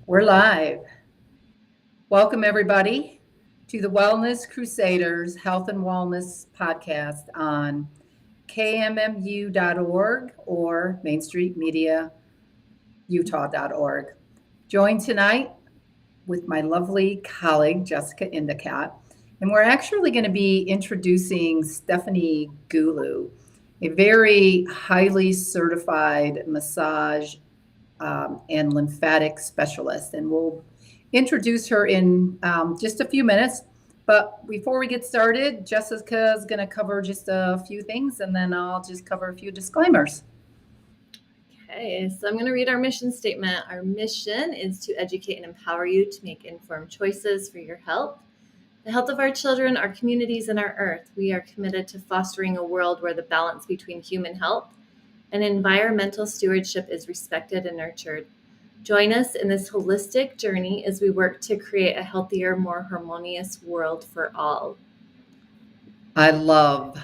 We're live. Welcome, everybody, to the Wellness Crusaders Health and Wellness podcast on KMMU.org or Main Street Media Utah.org. Joined tonight with my lovely colleague, Jessica Indicat, and we're actually going to be introducing Stephanie Gulu, a very highly certified massage and lymphatic specialist. And we'll introduce her in just a few minutes. But before we get started, Jessica is going to cover just a few things, and then I'll just cover a few disclaimers. Okay, so I'm going to read our mission statement. Our mission is to educate and empower you to make informed choices for your health, the health of our children, our communities, and our earth. We are committed to fostering a world where the balance between human health and environmental stewardship is respected and nurtured. Join us in this holistic journey as we work to create a healthier, more harmonious world for all. I love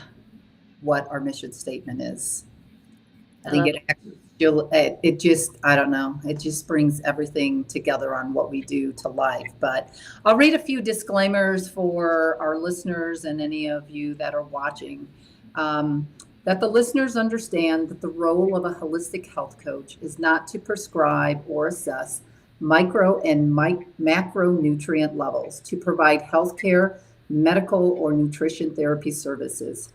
what our mission statement is. I think it just, I don't know, it just brings everything together on what we do to life. But I'll read a few disclaimers for our listeners and any of you that are watching. That the listeners understand that the role of a holistic health coach is not to prescribe or assess micro and macronutrient levels, to provide healthcare, medical, or nutrition therapy services,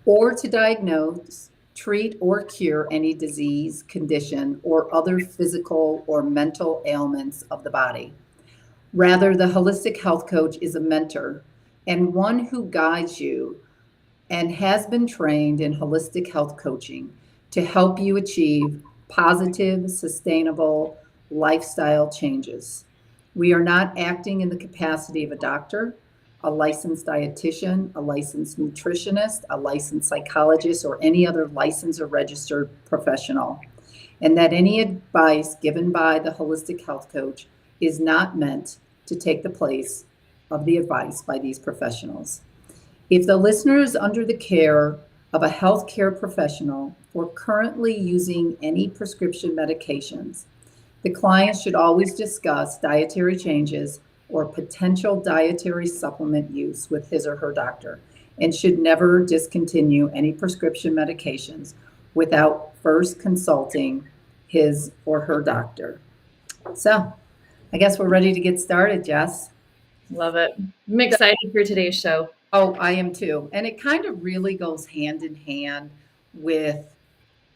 or to diagnose, treat, or cure any disease, condition, or other physical or mental ailments of the body. Rather, the holistic health coach is a mentor and one who guides you and has been trained in holistic health coaching to help you achieve positive, sustainable lifestyle changes. We are not acting in the capacity of a doctor, a licensed dietitian, a licensed nutritionist, a licensed psychologist, or any other licensed or registered professional, and that any advice given by the holistic health coach is not meant to take the place of the advice by these professionals. If the listener is under the care of a healthcare professional or currently using any prescription medications, the client should always discuss dietary changes or potential dietary supplement use with his or her doctor, and should never discontinue any prescription medications without first consulting his or her doctor. So I guess we're ready to get started, Jess. Love it. I'm excited for today's show. Oh, I am too. And it kind of really goes hand in hand with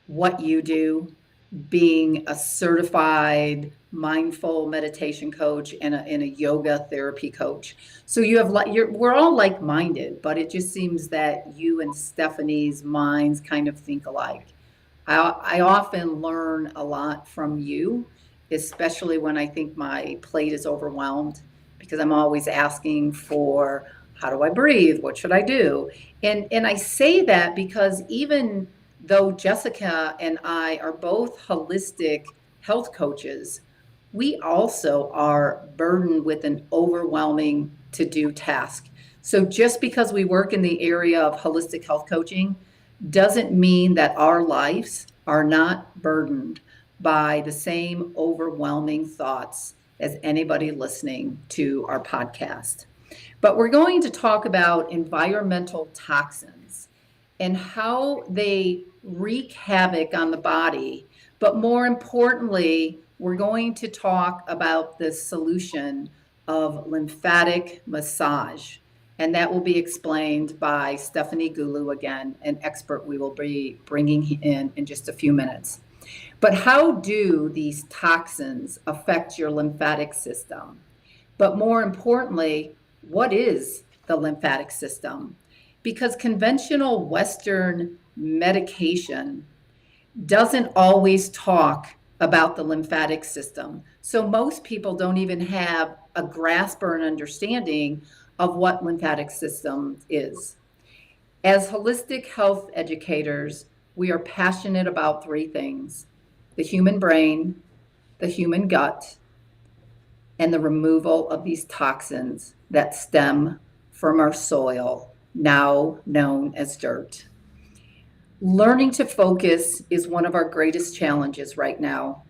what you do, being a certified mindful meditation coach and a yoga therapy coach. So we're all like-minded, but it just seems that you and Stephanie's minds kind of think alike. I often learn a lot from you, especially when I think my plate is overwhelmed, because I'm always asking for, how do I breathe? What should I do? And I say that because even though Jessica and I are both holistic health coaches, we also are burdened with an overwhelming to-do task. So just because we work in the area of holistic health coaching doesn't mean that our lives are not burdened by the same overwhelming thoughts as anybody listening to our podcast. But we're going to talk about environmental toxins and how they wreak havoc on the body. But more importantly, we're going to talk about the solution of lymphatic massage. And that will be explained by Stephanie Gulu, again, an expert we will be bringing in just a few minutes. But how do these toxins affect your lymphatic system? But more importantly, what is the lymphatic system? Because conventional Western medication doesn't always talk about the lymphatic system. So most people don't even have a grasp or an understanding of what lymphatic system is. As holistic health educators, we are passionate about three things: the human brain, the human gut, and the removal of these toxins that stem from our soil, now known as dirt. Learning to focus is one of our greatest challenges right now.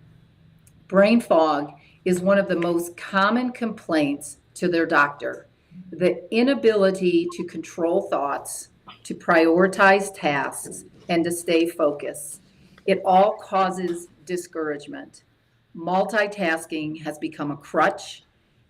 Brain fog is one of the most common complaints to their doctor. The inability to control thoughts, to prioritize tasks, and to stay focused. It all causes discouragement. Multitasking has become a crutch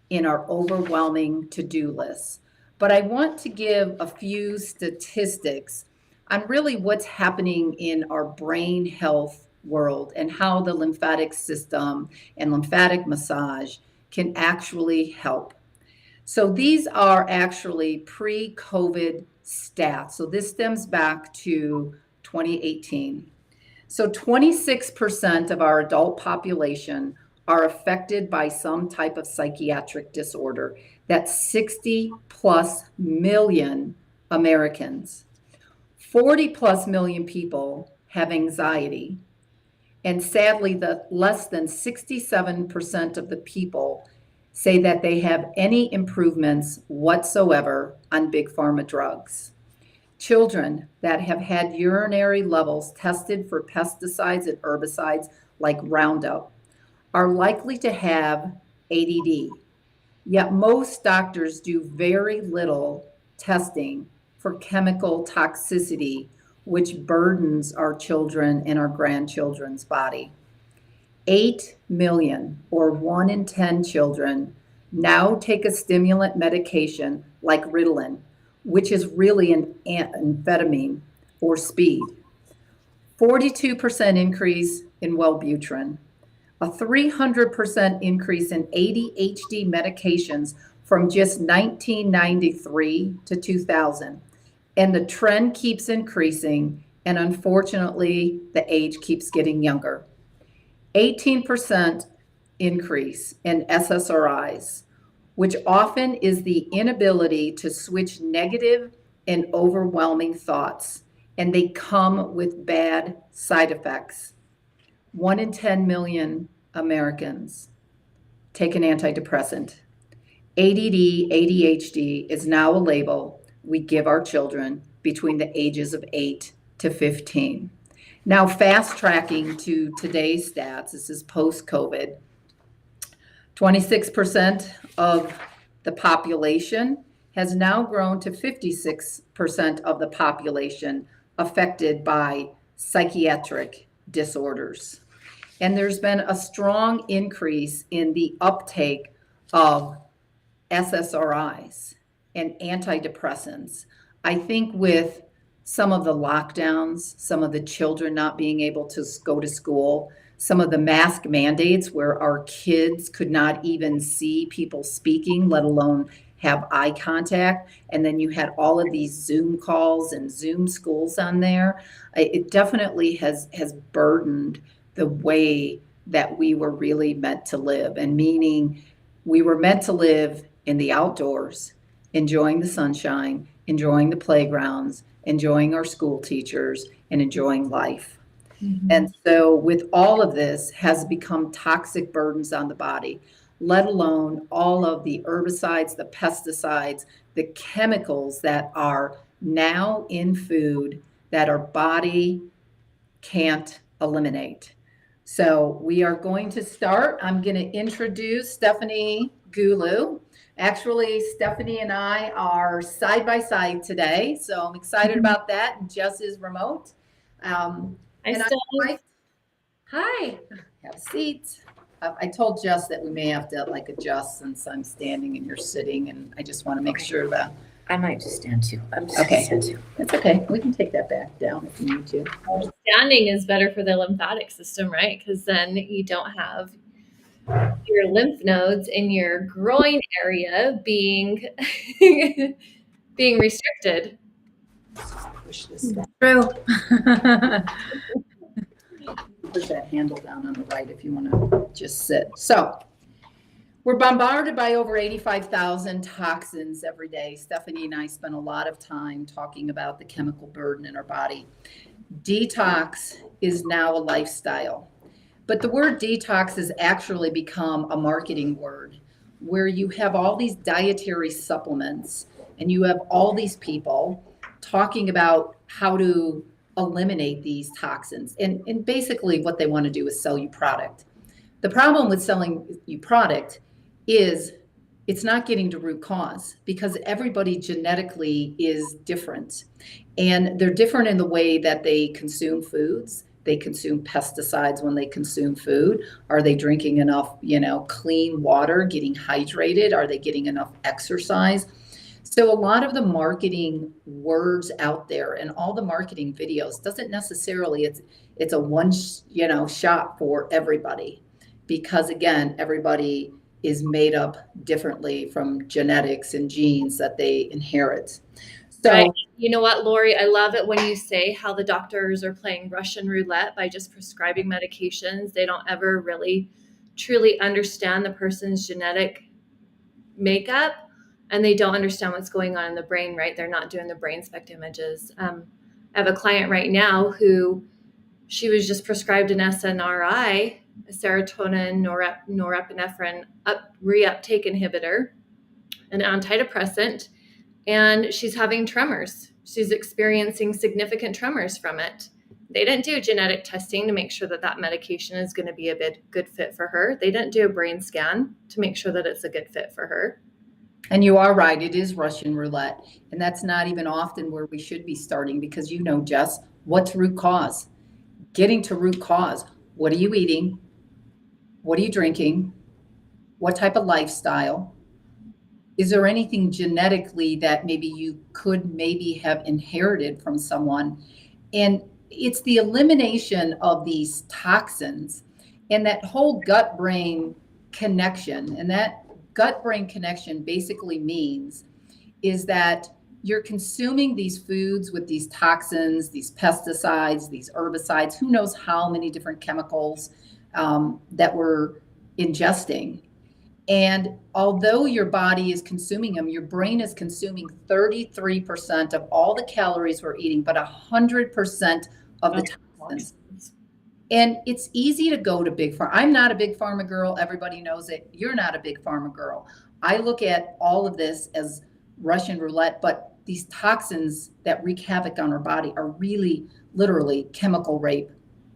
in our overwhelming to-do lists. But I want to give a few statistics on really what's happening in our brain health world and how the lymphatic system and lymphatic massage can actually help. So these are actually pre-COVID stats. So this stems back to 2018. So 26% of our adult population are affected by some type of psychiatric disorder. That's 60 plus million Americans. 40 plus million people have anxiety. And sadly, the less than 67% of the people say that they have any improvements whatsoever on big pharma drugs. Children that have had urinary levels tested for pesticides and herbicides like Roundup are likely to have ADD. Yet most doctors do very little testing for chemical toxicity, which burdens our children and our grandchildren's body. 8 million, or 1 in 10 children, now take a stimulant medication like Ritalin, which is really an amphetamine or speed. 42% increase in Wellbutrin, a 300% increase in ADHD medications from just 1993 to 2000. And the trend keeps increasing, and unfortunately, the age keeps getting younger. 18% increase in SSRIs, which often is the inability to switch negative and overwhelming thoughts, and they come with bad side effects. 1 in 10 million Americans take an antidepressant. ADD, ADHD is now a label we give our children between the ages of 8 to 15. Now, fast tracking to today's stats, this is post-COVID, 26% of the population has now grown to 56% of the population affected by psychiatric disorders. And there's been a strong increase in the uptake of SSRIs and antidepressants. I think with some of the lockdowns, some of the children not being able to go to school, some of the mask mandates where our kids could not even see people speaking, let alone have eye contact. And then you had all of these Zoom calls and Zoom schools on there. It definitely has burdened the way that we were really meant to live. And meaning we were meant to live in the outdoors, enjoying the sunshine, enjoying the playgrounds, enjoying our school teachers, and enjoying life. Mm-hmm. And so with all of this has become toxic burdens on the body, let alone all of the herbicides, the pesticides, the chemicals that are now in food that our body can't eliminate. So we are going to start. I'm going to introduce Stephanie Gulu. Actually, Stephanie and I are side by side today, so I'm excited about that. Jess is remote. Hi, have a seat. I told Jess that we may have to adjust since I'm standing and you're sitting, and I just want to make sure that. I might just stand too. I'm just okay. Stand too. That's okay. We can take that back down if you need to. Standing is better for the lymphatic system, right? Because then you don't have your lymph nodes in your groin area being restricted. Push this down. True. Put that handle down on the right if you want to just sit. So we're bombarded by over 85,000 toxins every day. Stephanie and I spend a lot of time talking about the chemical burden in our body. Detox is now a lifestyle. But the word detox has actually become a marketing word where you have all these dietary supplements and you have all these people talking about how to eliminate these toxins. And basically what they want to do is sell you product. The problem with selling you product is it's not getting to root cause, because everybody genetically is different, and they're different in the way that they consume foods. They consume pesticides when they consume food. Are they drinking enough, clean water, getting hydrated? Are they getting enough exercise? So a lot of the marketing words out there and all the marketing videos doesn't necessarily, it's a one, shot for everybody, because again, everybody is made up differently from genetics and genes that they inherit. So, right. You know what, Lori, I love it when you say how the doctors are playing Russian roulette by just prescribing medications. They don't ever really truly understand the person's genetic makeup, and they don't understand what's going on in the brain, right? They're not doing the brain SPECT images. I have a client right now who she was just prescribed an SNRI, a serotonin norepinephrine reuptake inhibitor, an antidepressant, and she's having tremors. She's experiencing significant tremors from it. They didn't do genetic testing to make sure that that medication is going to be a good fit for her. They didn't do a brain scan to make sure that it's a good fit for her. And you are right, it is Russian roulette. And that's not even often where we should be starting, because Jess, what's root cause? Getting to root cause. What are you eating? What are you drinking? What type of lifestyle? Is there anything genetically that maybe you could have inherited from someone? And it's the elimination of these toxins and that whole gut-brain connection. And that gut-brain connection basically means is that you're consuming these foods with these toxins, these pesticides, these herbicides, who knows how many different chemicals that we're ingesting. And although your body is consuming them, your brain is consuming 33% of all the calories we're eating, but 100% of the toxins. And it's easy to go to big pharma. I'm not a big pharma girl. Everybody knows it. You're not a big pharma girl. I look at all of this as Russian roulette, but these toxins that wreak havoc on our body are really literally chemical rape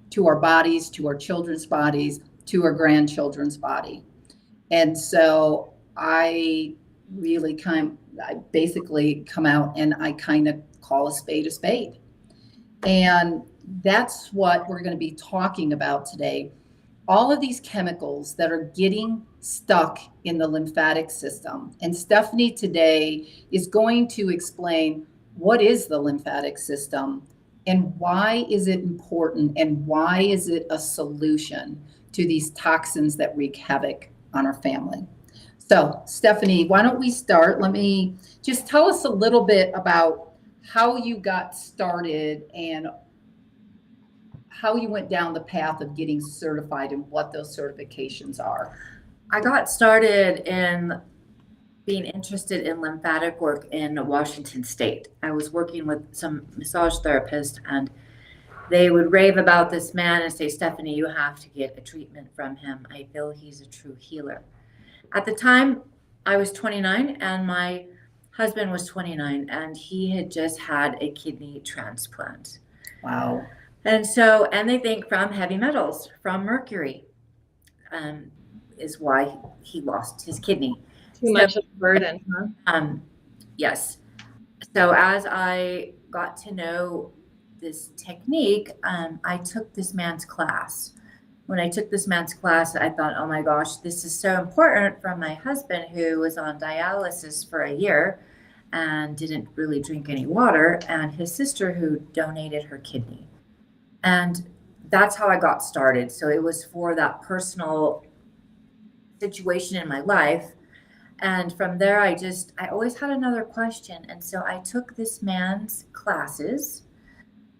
to our bodies, to our children's bodies, to our grandchildren's body. And so I basically come out and I kind of call a spade a spade. And that's what we're going to be talking about today. All of these chemicals that are getting stuck in the lymphatic system. And Stephanie today is going to explain what is the lymphatic system and why is it important and why is it a solution to these toxins that wreak havoc on our family. So Stephanie, why don't we start? Let me just tell us a little bit about how you got started and how you went down the path of getting certified and what those certifications are. I got started in being interested in lymphatic work in Washington State. I was working with some massage therapists, and they would rave about this man and say, Stephanie, you have to get a treatment from him. I feel he's a true healer. At the time, I was 29 and my husband was 29, and he had just had a kidney transplant. Wow. And they think from heavy metals, from mercury, is why he lost his kidney. Too much of a burden, huh? Yes. So as I got to know this technique, I took this man's class. When I took this man's class, I thought, oh my gosh, this is so important for my husband, who was on dialysis for a year and didn't really drink any water, and his sister who donated her kidney. And that's how I got started. So it was for that personal situation in my life. And from there, I always had another question. And so I took this man's classes,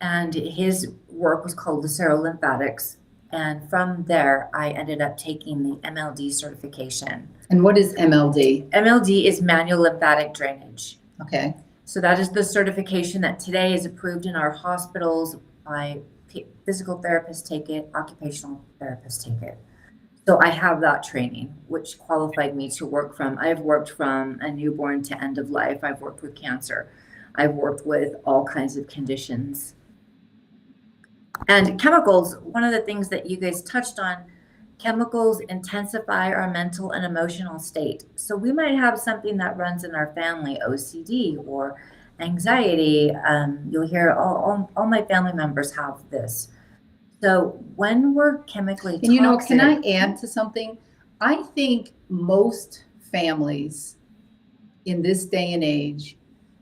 and his work was called Lymphatics. And from there, I ended up taking the MLD certification. And what is MLD? MLD is manual lymphatic drainage. Okay. So that is the certification that today is approved in our hospitals. By physical therapists take it, occupational therapists take it. So I have that training, which qualified me to work I've worked from a newborn to end of life. I've worked with cancer. I've worked with all kinds of conditions. And chemicals, one of the things that you guys touched on Chemicals intensify our mental and emotional state. So we might have something that runs in our family, OCD or anxiety. You'll hear all my family members have this. So when we're chemically And toxic, can I add to something? I think most families in this day and age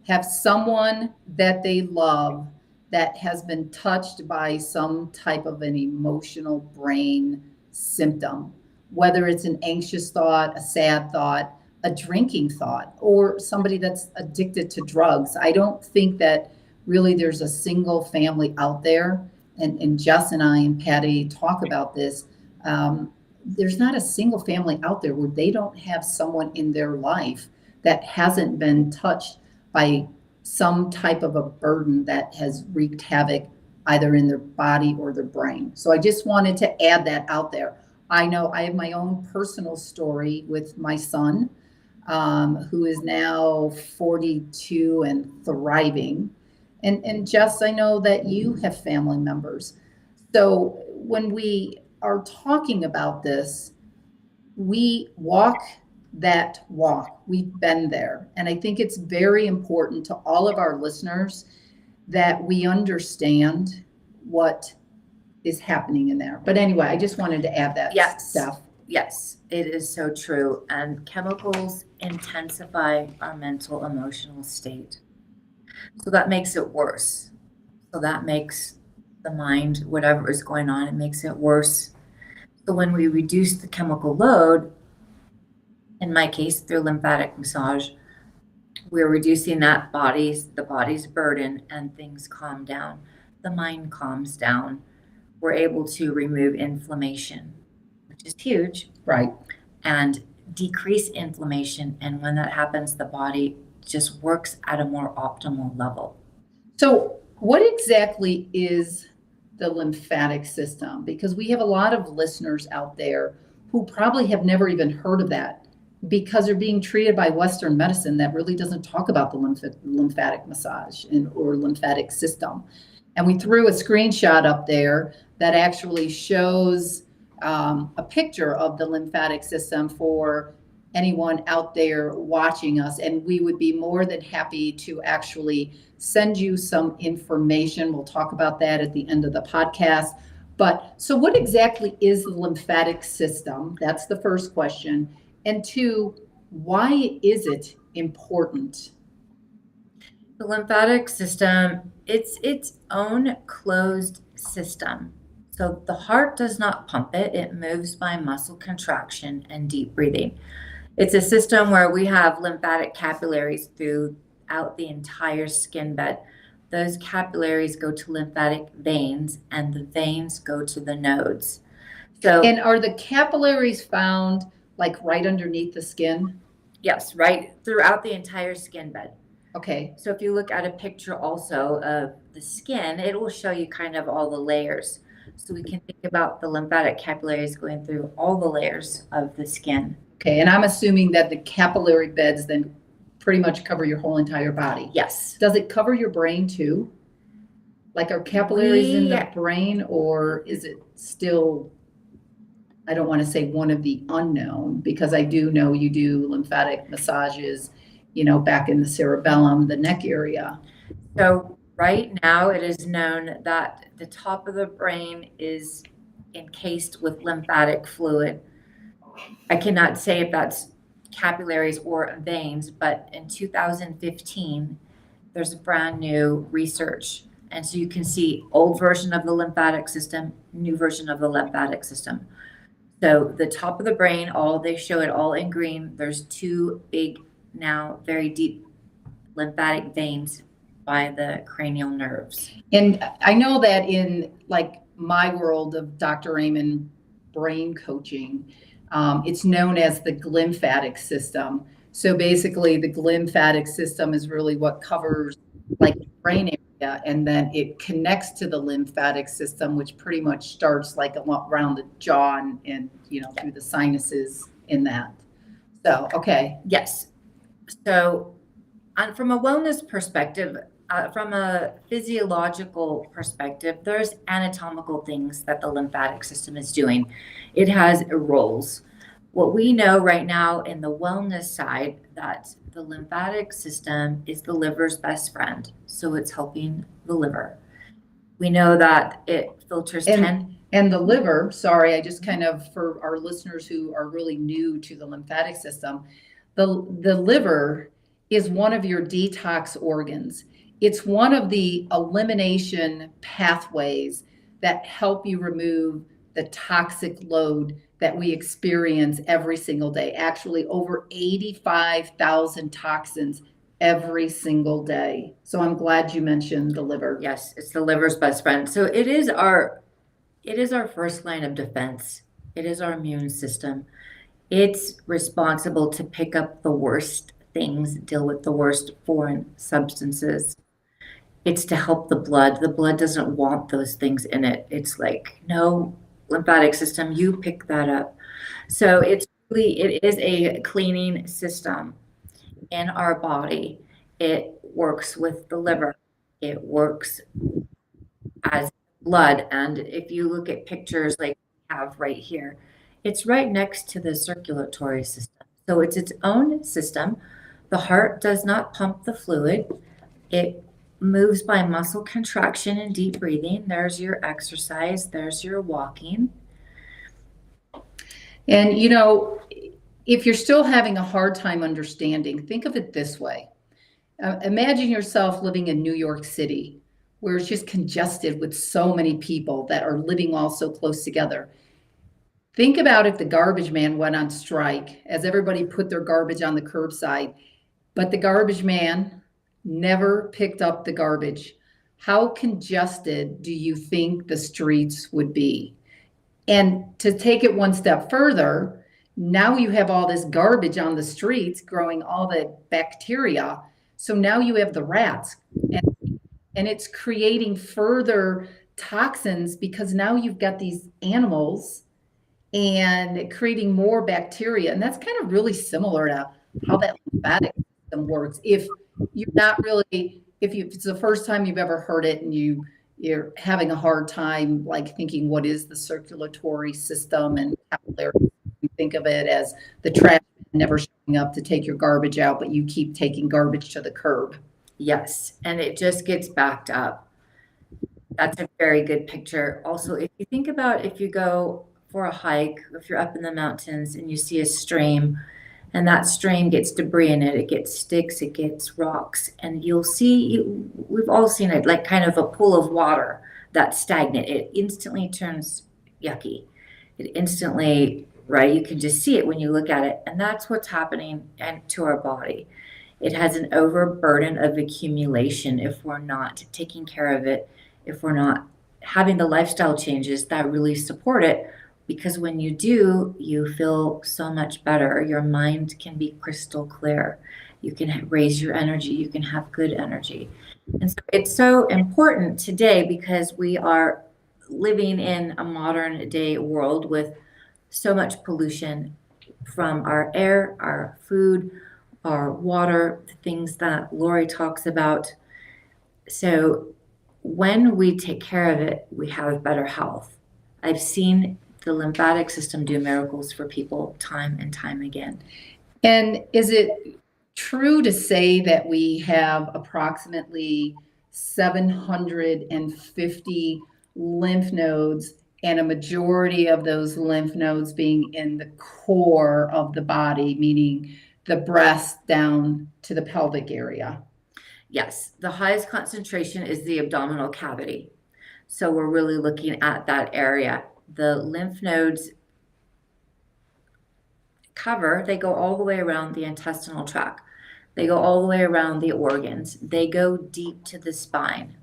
have someone that they love that has been touched by some type of an emotional brain symptom, whether it's an anxious thought, a sad thought, a drinking thought, or somebody that's addicted to drugs. I don't think that really there's a single family out there, and Jess and I and Patty talk about this. There's not a single family out there where they don't have someone in their life that hasn't been touched by some type of a burden that has wreaked havoc either in their body or their brain. So I just wanted to add that out there. I know I have my own personal story with my son, who is now 42 and thriving. And Jess, I know that you have family members. So when we are talking about this, we walk that walk. We've been there. And I think it's very important to all of our listeners that we understand what is happening in there. But anyway, I just wanted to add that stuff. Yes, it is so true. And chemicals intensify our mental, emotional state. So that makes it worse. So that makes the mind, whatever is going on, it makes it worse. So when we reduce the chemical load, in my case, through lymphatic massage, we're reducing the body's burden, and things calm down. The mind calms down. We're able to remove inflammation, which is huge. Right. And decrease inflammation. And when that happens, the body just works at a more optimal level. So what exactly is the lymphatic system? Because we have a lot of listeners out there who probably have never even heard of that, because they're being treated by Western medicine that really doesn't talk about the lymphatic massage or lymphatic system. And we threw a screenshot up there that actually shows a picture of the lymphatic system for anyone out there watching us. And we would be more than happy to actually send you some information. We'll talk about that at the end of the podcast. But so what exactly is the lymphatic system? That's the first question. And two, why is it important? The lymphatic system, it's its own closed system. So the heart does not pump it. It moves by muscle contraction and deep breathing. It's a system where we have lymphatic capillaries throughout the entire skin bed. Those capillaries go to lymphatic veins, and the veins go to the nodes. And are the capillaries found like right underneath the skin? Yes, right throughout the entire skin bed. Okay. So if you look at a picture also of the skin, it will show you kind of all the layers. So we can think about the lymphatic capillaries going through all the layers of the skin. Okay, and I'm assuming that the capillary beds then pretty much cover your whole entire body. Yes. Does it cover your brain too? Like, are capillaries in the brain, or is it still, I don't want to say one of the unknown, because I do know you do lymphatic massages, back in the cerebellum, the neck area. So right now it is known that the top of the brain is encased with lymphatic fluid. I cannot say if that's capillaries or veins, but in 2015, there's a brand new research. And so you can see old version of the lymphatic system, new version of the lymphatic system. So the top of the brain, they show it all in green. There's two big, now very deep lymphatic veins by the cranial nerves. And I know that in like my world of Dr. Amen brain coaching, it's known as the glymphatic system. So basically the glymphatic system is really what covers like the brain area, and then it connects to the lymphatic system, which pretty much starts like around the jaw and through the sinuses in that. So, okay. Yes. So from a wellness perspective, from a physiological perspective, there's anatomical things that the lymphatic system is doing. It has roles. What we know right now in the wellness side, that the lymphatic system is the liver's best friend. So it's helping the liver. We know that it filters And the liver, sorry, I just kind of, for our listeners who are really new to the lymphatic system, the liver is one of your detox organs. It's one of the elimination pathways that help you remove the toxic load that we experience every single day. Actually, over 85,000 toxins every single day. So I'm glad you mentioned the liver. Yes, it's the liver's best friend. So it is our first line of defense. It is our immune system. It's responsible to pick up the worst things, deal with the worst foreign substances. It's to help the blood. The blood doesn't want those things in it. It's like, no, lymphatic system, you pick that up. So it is a cleaning system in our body. It works with the liver. It works as blood. And if you look at pictures like we have right here, it's right next to the circulatory system. So it's its own system. The heart does not pump the fluid. It moves by muscle contraction and deep breathing. There's your exercise. There's your walking. And, you know, if you're still having a hard time understanding, think of it this way. Imagine yourself living in New York City, where it's just congested with so many people that are living all so close together. Think about if the garbage man went on strike, as everybody put their garbage on the curbside, but the garbage man never picked up the garbage. How congested do you think the streets would be? And to take it one step further, now you have all this garbage on the streets growing all the bacteria. So now you have the rats, and it's creating further toxins because now you've got these animals and creating more bacteria. And that's kind of really similar to how that lymphatic system works. If it's the first time you've ever heard it and you're having a hard time like thinking, what is the circulatory system and capillary? You think of it as the trash never showing up to take your garbage out, but you keep taking garbage to the curb. Yes, and it just gets backed up. That's a very good picture. Also, if you think about if you go for a hike, if you're up in the mountains and you see a stream, and that stream gets debris in it, it gets sticks, it gets rocks, and you'll see, we've all seen it, like kind of a pool of water that's stagnant. It instantly turns yucky. It instantly, right, you can just see it when you look at it, and that's what's happening to our body. It has an overburden of accumulation if we're not taking care of it, if we're not having the lifestyle changes that really support it. Because when you do, you feel so much better. Your mind can be crystal clear. You can raise your energy. You can have good energy. And so it's so important today because we are living in a modern day world with so much pollution from our air, our food, our water, the things that Lori talks about. So when we take care of it, we have better health. I've seen the lymphatic system do miracles for people time and time again. And is it true to say that we have approximately 750 lymph nodes, and a majority of those lymph nodes being in the core of the body, meaning the breast down to the pelvic area? Yes, the highest concentration is the abdominal cavity. So we're really looking at that area. The lymph nodes they go all the way around the intestinal tract. They go all the way around the organs. They go deep to the spine.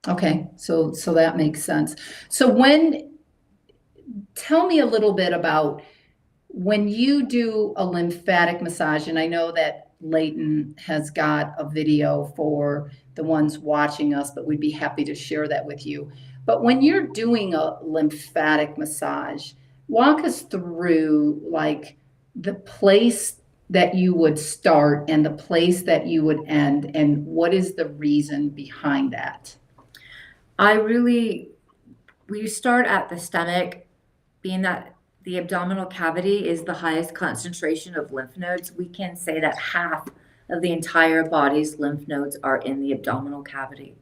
Okay, so that makes sense. So tell me a little bit about when you do a lymphatic massage, and I know that Leighton has got a video for the ones watching us, but we'd be happy to share that with you. But when you're doing a lymphatic massage, walk us through like the place that you would start and the place that you would end, and what is the reason behind that? We start at the stomach, being that the abdominal cavity is the highest concentration of lymph nodes. We can say that half of the entire body's lymph nodes are in the abdominal cavity.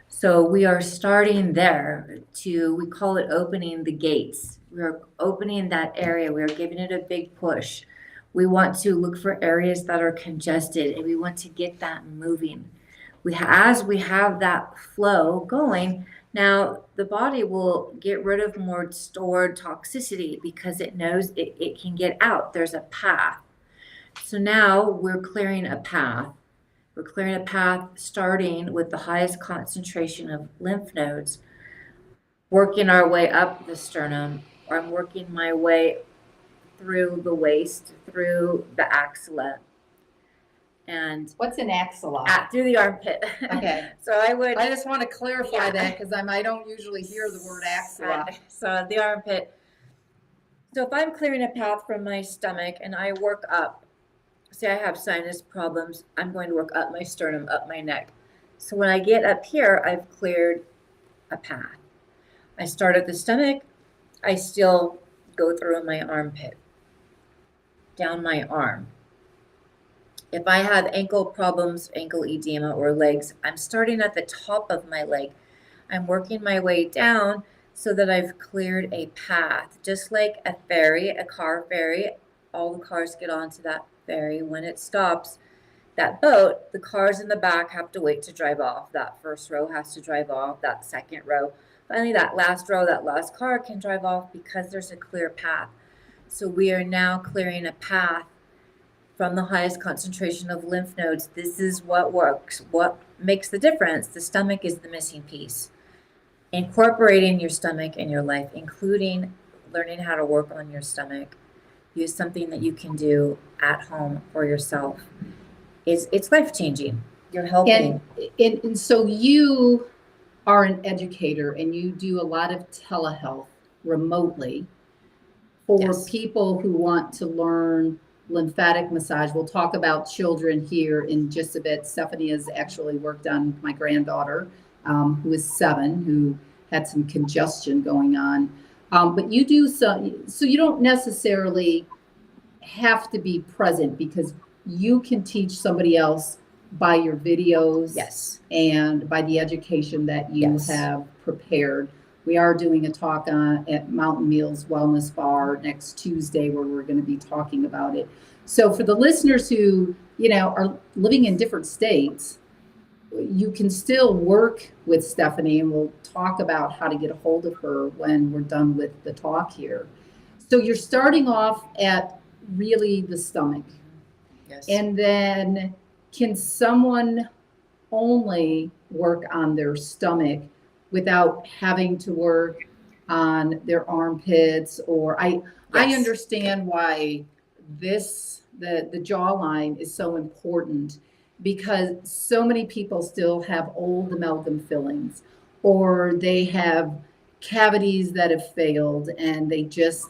So we are starting there we call it opening the gates. We're opening that area. We're giving it a big push. We want to look for areas that are congested, and we want to get that moving. As we have that flow going, now the body will get rid of more stored toxicity because it knows it can get out. There's a path. So now we're clearing a path. We're clearing a path starting with the highest concentration of lymph nodes, working our way up the sternum, or I'm working my way through the waist, through the axilla, and What's an axilla? through the armpit. Okay. So I just want to clarify that because I don't usually hear the word axilla. So the armpit. So if I'm clearing a path from my stomach and I work up, say I have sinus problems, I'm going to work up my sternum, up my neck. So when I get up here, I've cleared a path. I start at the stomach, I still go through my armpit, down my arm. If I have ankle problems, ankle edema, or legs, I'm starting at the top of my leg. I'm working my way down so that I've cleared a path. Just like a ferry, a car ferry, all the cars get onto that ferry. When it stops, that boat, the cars in the back have to wait to drive off. That first row has to drive off, that second row. Finally, that last row, that last car can drive off because there's a clear path. So we are now clearing a path from the highest concentration of lymph nodes. This is what works. What makes the difference? The stomach is the missing piece. Incorporating your stomach in your life, including learning how to work on your stomach, is something that you can do at home for yourself. It's life-changing. You're helping. And so you are an educator and you do a lot of telehealth remotely for Yes. people who want to learn lymphatic massage. We'll talk about children here in just a bit. Stephanie has actually worked on my granddaughter, who is 7, who had some congestion going on. But you do so you don't necessarily have to be present because you can teach somebody else by your videos. Yes. And by the education that you Yes. have prepared. We are doing a talk at Mountain Meals Wellness Bar next Tuesday where we're going to be talking about it. So for the listeners who, are living in different states, you can still work with Stephanie, and we'll talk about how to get a hold of her when we're done with the talk here. So you're starting off at really the stomach. Yes. And then can someone only work on their stomach without having to work on their armpits? Or I understand why the jawline is so important, because so many people still have old amalgam fillings, or they have cavities that have failed and they just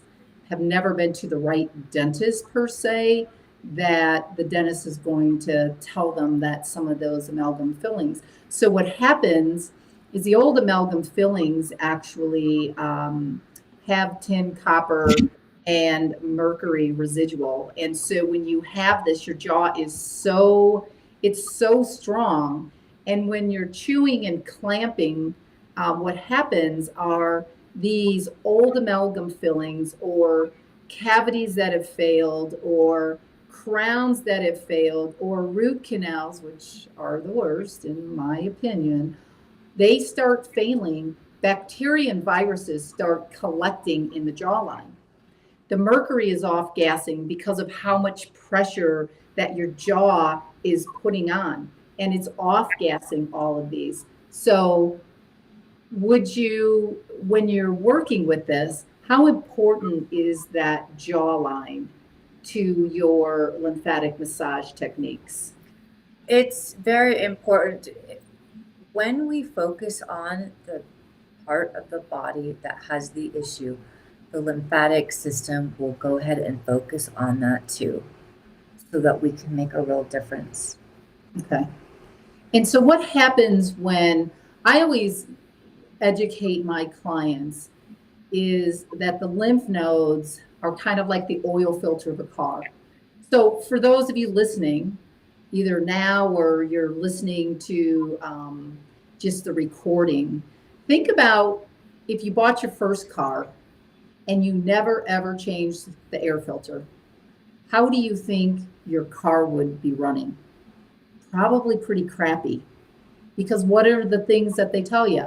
have never been to the right dentist per se, that the dentist is going to tell them that some of those amalgam fillings. So what happens is the old amalgam fillings actually have tin, copper, and mercury residual. And so when you have this, your jaw is so strong. And when you're chewing and clamping, what happens are these old amalgam fillings or cavities that have failed, or crowns that have failed, or root canals, which are the worst in my opinion, they start failing. Bacteria and viruses start collecting in the jawline. The mercury is off gassing because of how much pressure that your jaw is putting on, and it's off gassing all of these. So would you, when you're working with this, how important is that jawline to your lymphatic massage techniques? It's very important. When we focus on the part of the body that has the issue, the lymphatic system will go ahead and focus on that too. so that we can make a real difference. Okay. And so what happens when I always educate my clients is that the lymph nodes are kind of like the oil filter of a car. So for those of you listening, either now or you're listening to just the recording, think about if you bought your first car and you never ever changed the air filter, how do you think your car would be running? Probably pretty crappy. Because what are the things that they tell you?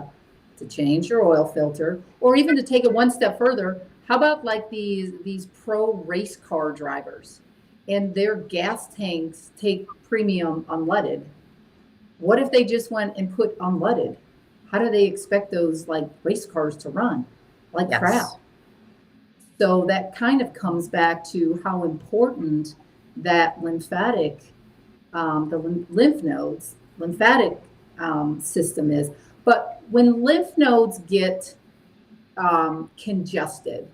To change your oil filter, or even to take it one step further, how about like these pro race car drivers and their gas tanks take premium unleaded? What if they just went and put unleaded? How do they expect those like race cars to run? Like Yes. crap. So that kind of comes back to how important that lymphatic, the lymph nodes, lymphatic system is. But when lymph nodes get congested,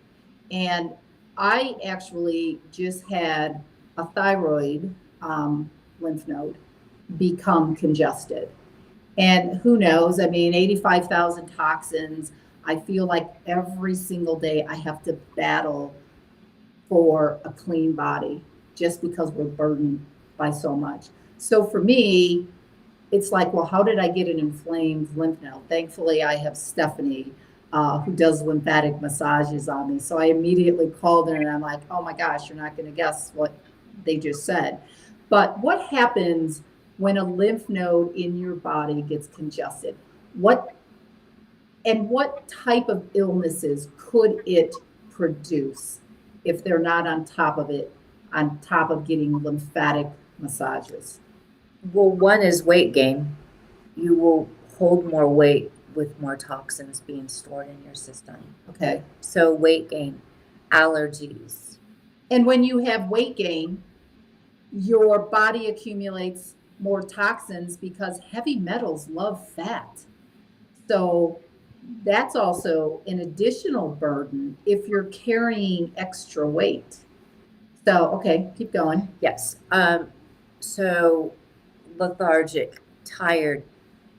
and I actually just had a thyroid lymph node become congested. And who knows? I mean, 85,000 toxins. I feel like every single day I have to battle for a clean body just because we're burdened by so much. So for me, it's like, well, how did I get an inflamed lymph node? Thankfully, I have Stephanie who does lymphatic massages on me. So I immediately called her and I'm like, oh my gosh, you're not going to guess what they just said. But what happens when a lymph node in your body gets congested? What type of illnesses could it produce if they're not on top of it, on top of getting lymphatic massages? Well, one is weight gain. You will hold more weight with more toxins being stored in your system. Okay. So weight gain, allergies. And when you have weight gain, your body accumulates more toxins because heavy metals love fat. So that's also an additional burden if you're carrying extra weight. So, okay, keep going. Yes. So lethargic, tired,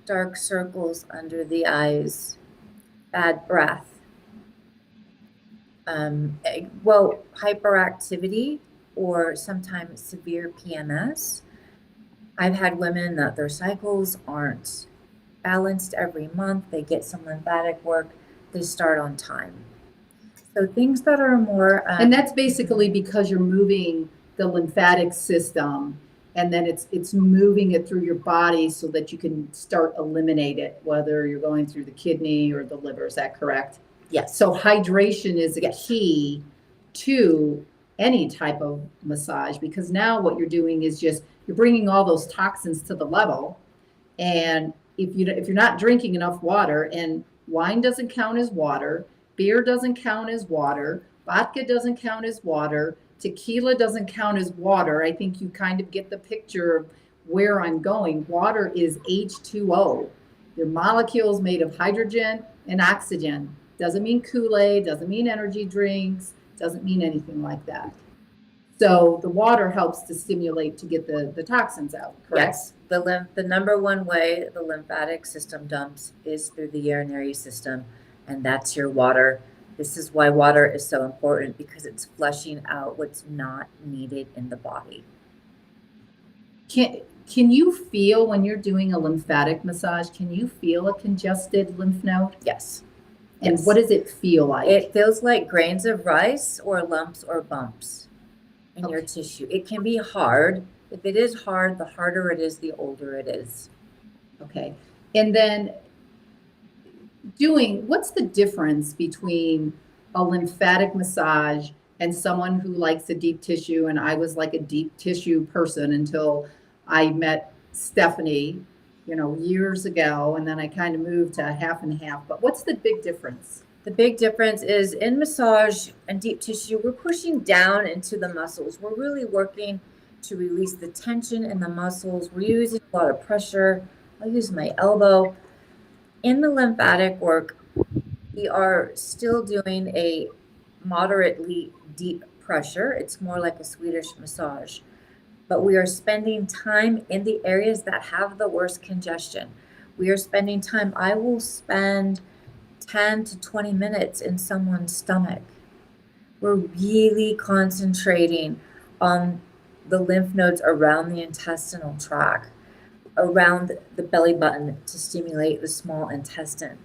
dark circles under the eyes, bad breath. Hyperactivity or sometimes severe PMS. I've had women that their cycles aren't balanced every month. They get some lymphatic work. They start on time. So things that are more... and that's basically because you're moving the lymphatic system and then it's moving it through your body so that you can start eliminate it, whether you're going through the kidney or the liver. Is that correct? Yes. So hydration is a key to any type of massage, because now what you're doing is just you're bringing all those toxins to the level. And if you're not drinking enough water, and wine doesn't count as water, beer doesn't count as water, vodka doesn't count as water, tequila doesn't count as water. I think you kind of get the picture of where I'm going. Water is H2O. Your molecules made of hydrogen and oxygen. Doesn't mean Kool-Aid, doesn't mean energy drinks, doesn't mean anything like that. So the water helps to stimulate to get the toxins out, correct? Yes. The number one way the lymphatic system dumps is through the urinary system, and that's your water. This is why water is so important, because it's flushing out what's not needed in the body. Can you feel when you're doing a lymphatic massage, can you feel a congested lymph node? Yes. And Yes. what does it feel like? It feels like grains of rice or lumps or bumps in your Okay. tissue. It can be hard. If it is hard, the harder it is, the older it is. Okay. And then what's the difference between a lymphatic massage and someone who likes a deep tissue? And I was like a deep tissue person until I met Stephanie, years ago. And then I kind of moved to half and half. But what's the big difference? The big difference is in massage and deep tissue, we're pushing down into the muscles. We're really working to release the tension in the muscles. We're using a lot of pressure. I'll use my elbow. In the lymphatic work, we are still doing a moderately deep pressure. It's more like a Swedish massage. but we are spending time in the areas that have the worst congestion. We are spending time, I will spend 10 to 20 minutes in someone's stomach. We're really concentrating on the lymph nodes around the intestinal tract, around the belly button to stimulate the small intestine.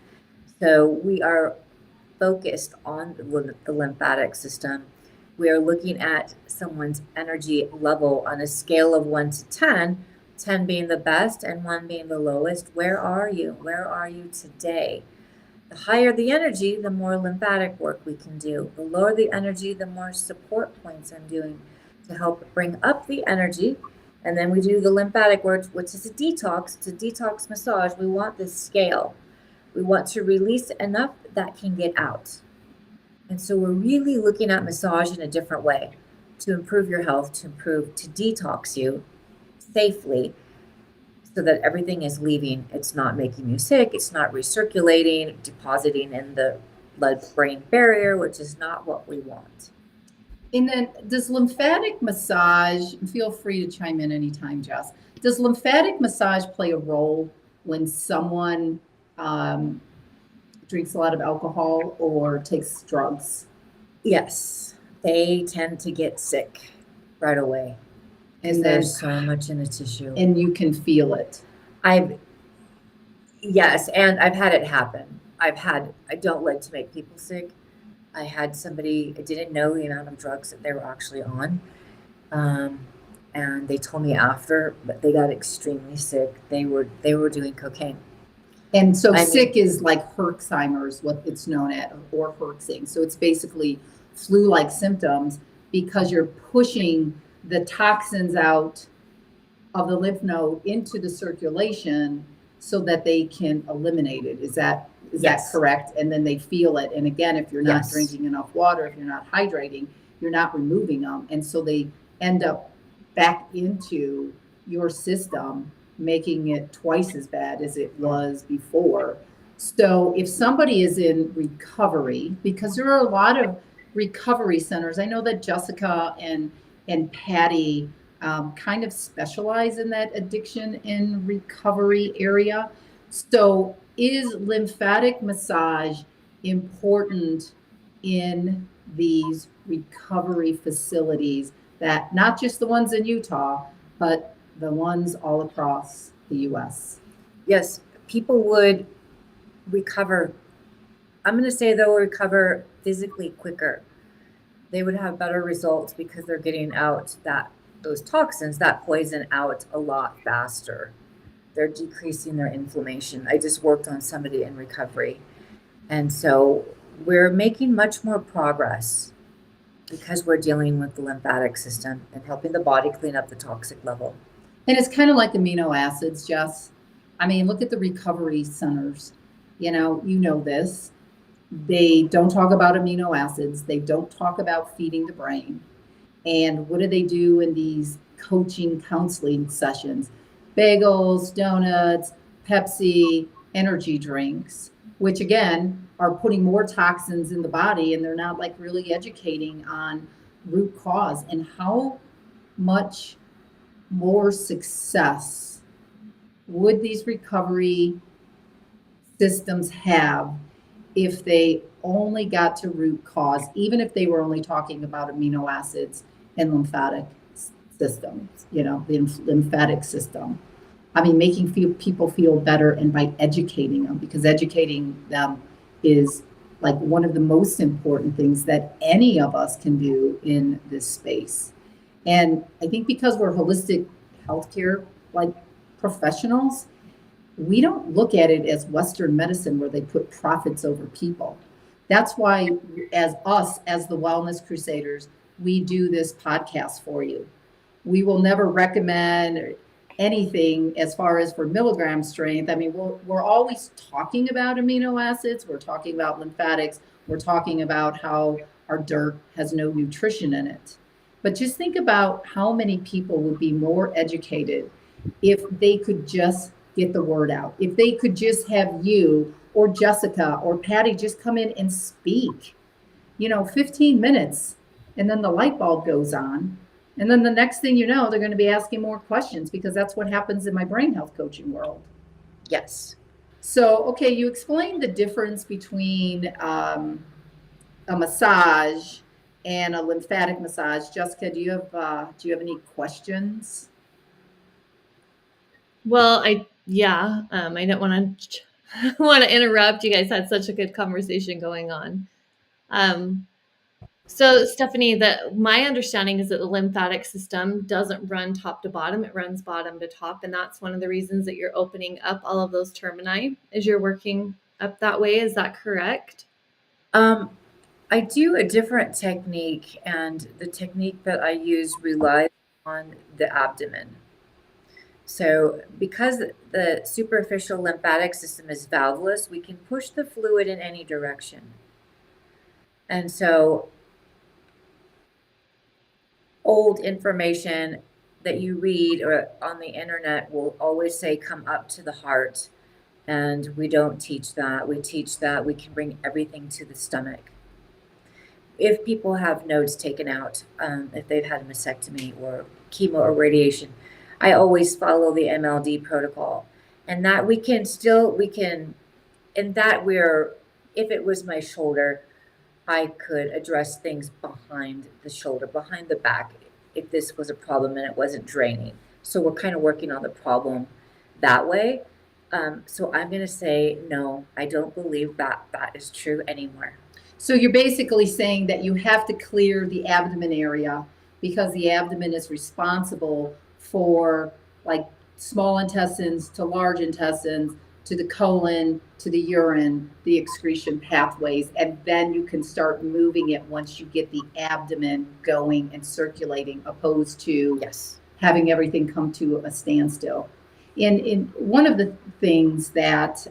So we are focused on the lymphatic system. We are looking at someone's energy level on a scale of 1 to 10, 10 being the best and 1 being the lowest. Where are you? Where are you today? The higher the energy, the more lymphatic work we can do. The lower the energy, the more support points I'm doing to help bring up the energy. And then we do the lymphatic work, which is a detox. It's a detox massage. We want this scale. We want to release enough that can get out. And so we're really looking at massage in a different way to improve your health, to detox you safely so that everything is leaving. It's not making you sick. It's not recirculating, depositing in the blood-brain barrier, which is not what we want. And then does lymphatic massage, feel free to chime in anytime, Jess. Does lymphatic massage play a role when someone drinks a lot of alcohol or takes drugs? Yes, they tend to get sick right away. And there's so much in the tissue. And you can feel it. Yes, and I've had it happen. I don't like to make people sick. I had somebody, I didn't know the amount of drugs that they were actually on. And they told me after that they got extremely sick. They were doing cocaine. And so sick is like Herxheimer's, what it's known as, or Herxing. So it's basically flu-like symptoms because you're pushing the toxins out of the lymph node into the circulation so that they can eliminate it. Is that correct? And then they feel it. And again, if you're not drinking enough water, if you're not hydrating, you're not removing them. And so they end up back into your system, making it twice as bad as it was before. So if somebody is in recovery, because there are a lot of recovery centers, I know that Jessica and Patty kind of specialize in that addiction and recovery area. So is lymphatic massage important in these recovery facilities, that not just the ones in Utah, but the ones all across the US? Yes, people would recover. I'm going to say they'll recover physically quicker. They would have better results because they're getting out those toxins, that poison out a lot faster. They're decreasing their inflammation. I just worked on somebody in recovery. And so we're making much more progress because we're dealing with the lymphatic system and helping the body clean up the toxic level. And it's kind of like amino acids, Jess. I mean, look at the recovery centers. You know this. They don't talk about amino acids. They don't talk about feeding the brain. And what do they do in these coaching counseling sessions? Bagels, donuts, Pepsi, energy drinks, which again are putting more toxins in the body, and they're not like really educating on root cause and how much more success would these recovery systems have if they only got to root cause, even if they were only talking about amino acids and lymphatic systems, the lymphatic system. I mean, making people feel better, and by educating them, because educating them is like one of the most important things that any of us can do in this space. And I think because we're holistic healthcare professionals, we don't look at it as Western medicine where they put profits over people. That's why as the Wellness Crusaders, we do this podcast for you. We will never recommend anything as far as for milligram strength. I mean, we're always talking about amino acids. We're talking about lymphatics. We're talking about how our dirt has no nutrition in it. But just think about how many people would be more educated if they could just get the word out. If they could just have you or Jessica or Patty just come in and speak, 15 minutes, and then the light bulb goes on, And then the next thing you know, they're going to be asking more questions, because that's what happens in my brain health coaching world. Yes. So, okay, you explained the difference between a massage and a lymphatic massage. Jessica, do you have any questions? Well, I don't want to want to interrupt. You guys had such a good conversation going on. So Stephanie, my understanding is that the lymphatic system doesn't run top to bottom; it runs bottom to top, and that's one of the reasons that you're opening up all of those termini as you're working up that way. Is that correct? I do a different technique, and the technique that I use relies on the abdomen. So because the superficial lymphatic system is valveless, we can push the fluid in any direction. And so old information that you read or on the internet will always say come up to the heart, and we don't teach that. We teach that we can bring everything to the stomach. If people have nodes taken out, if they've had a mastectomy or chemo or radiation, I always follow the MLD protocol, and that if it was my shoulder, I could address things behind the shoulder, behind the back, if this was a problem and it wasn't draining. So we're kind of working on the problem that way. So I'm going to say, no, I don't believe that is true anymore. So you're basically saying that you have to clear the abdomen area, because the abdomen is responsible for, like, small intestines to large intestines to the colon to the urine, the excretion pathways, and then you can start moving it once you get the abdomen going and circulating, opposed to having everything come to a standstill. In one of the things that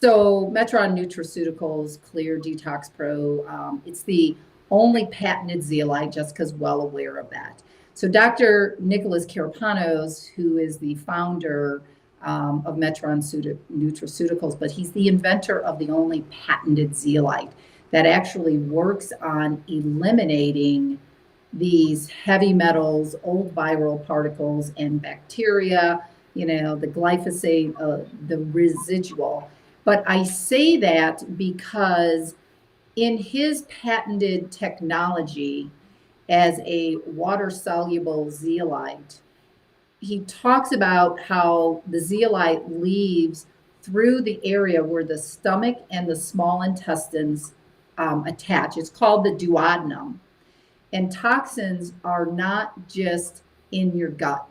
so Metron Nutraceuticals Clear Detox Pro, it's the only patented zeolite. Jessica's well aware of that. So Dr. Nicholas Karapanos, who is the founder of Metron Nutraceuticals, but he's the inventor of the only patented zeolite that actually works on eliminating these heavy metals, old viral particles, and bacteria, the glyphosate, the residual. But I say that because in his patented technology as a water-soluble zeolite, he talks about how the zeolite leaves through the area where the stomach and the small intestines attach. It's called the duodenum. And toxins are not just in your gut.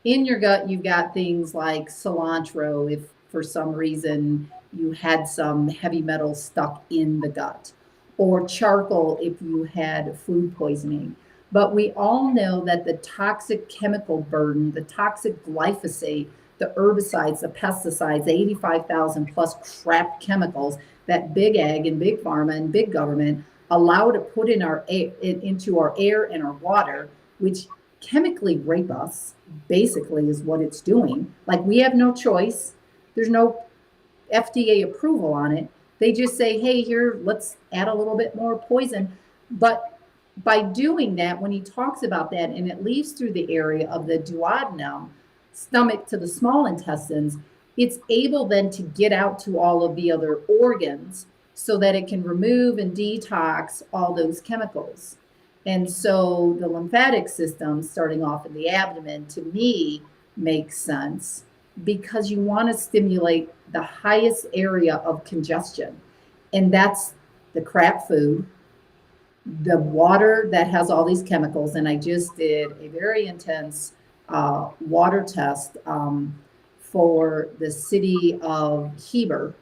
In your gut, you've got things like cilantro, if for some reason you had some heavy metals stuck in the gut, or charcoal if you had food poisoning. But we all know that the toxic chemical burden, the toxic glyphosate, the herbicides, the pesticides, the 85,000 plus crap chemicals that big ag and big pharma and big government allow to put in into our air and our water, which chemically rape us, basically is what it's doing. Like, we have no choice. There's no FDA approval on it. They just say, hey, here, let's add a little bit more poison. But by doing that, when he talks about that, and it leaves through the area of the duodenum, stomach to the small intestines, it's able then to get out to all of the other organs so that it can remove and detox all those chemicals. And so the lymphatic system, starting off in the abdomen, to me makes sense, because you want to stimulate the highest area of congestion. And that's the crap food, the water that has all these chemicals. And I just did a very intense water test for the city of Heber.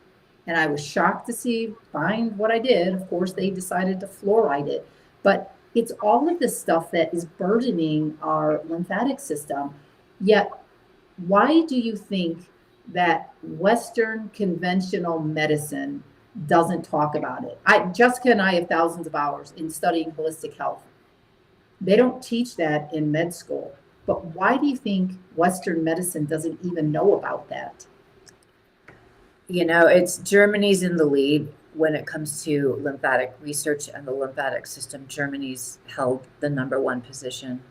And I was shocked to find what I did. Of course, they decided to fluoride it. But it's all of this stuff that is burdening our lymphatic system. Yet, why do you think that Western conventional medicine doesn't talk about it? Jessica and I have thousands of hours in studying holistic health. They don't teach that in med school. But why do you think Western medicine doesn't even know about that? It's Germany's in the lead. when it comes to lymphatic research and the lymphatic system, Germany's held the #1 position.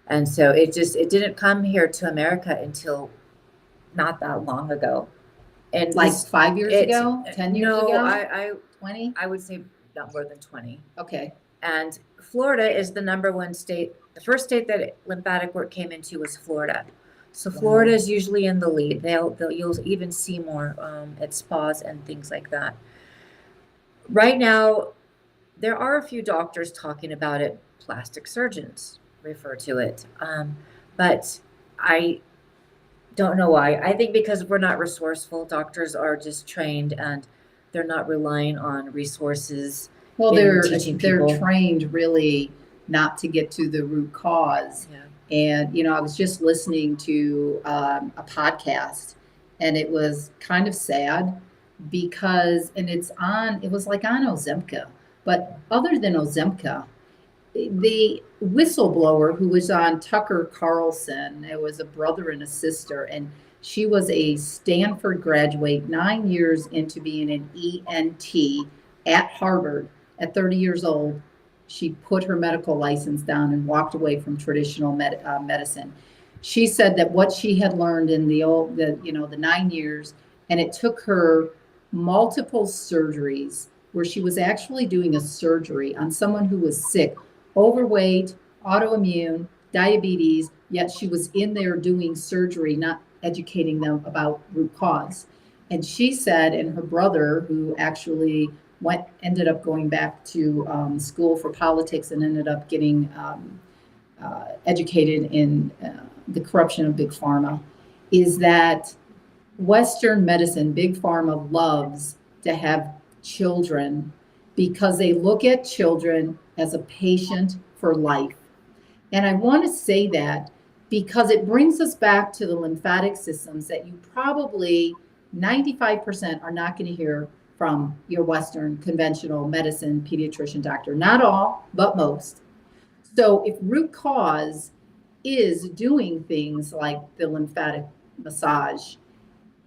And so it didn't come here to America until not that long ago. And Like 5 years ago, 10 years no, ago, 20? I would say not more than 20. Okay. And Florida is the #1 state. The first state that lymphatic work came into was Florida. So Florida is usually in the lead. You'll even see more at spas and things like that. Right now, there are a few doctors talking about it. Plastic surgeons refer to it, but I don't know why. I think because we're not resourceful. Doctors are just trained, and they're not relying on resources. Well, in teaching they're people. trained really not to get to the root cause. Yeah. And, I was just listening to a podcast, and it was kind of sad because, and it was like on Ozempic, but other than Ozempic, the whistleblower who was on Tucker Carlson, it was a brother and a sister, and she was a Stanford graduate, 9 years into being an ENT at Harvard. At 30 years old, she put her medical license down and walked away from traditional medicine. She said that what she had learned in the 9 years, and it took her multiple surgeries where she was actually doing a surgery on someone who was sick, overweight, autoimmune, diabetes, yet she was in there doing surgery, not educating them about root cause. And she said, and her brother, who actually ended up going back to school for politics and ended up getting educated in the corruption of Big Pharma, is that Western medicine, Big Pharma loves to have children because they look at children as a patient for life. And I want to say that because it brings us back to the lymphatic systems that you probably 95% are not going to hear from your Western conventional medicine pediatrician doctor. Not all, but most. So if root cause is doing things like the lymphatic massage,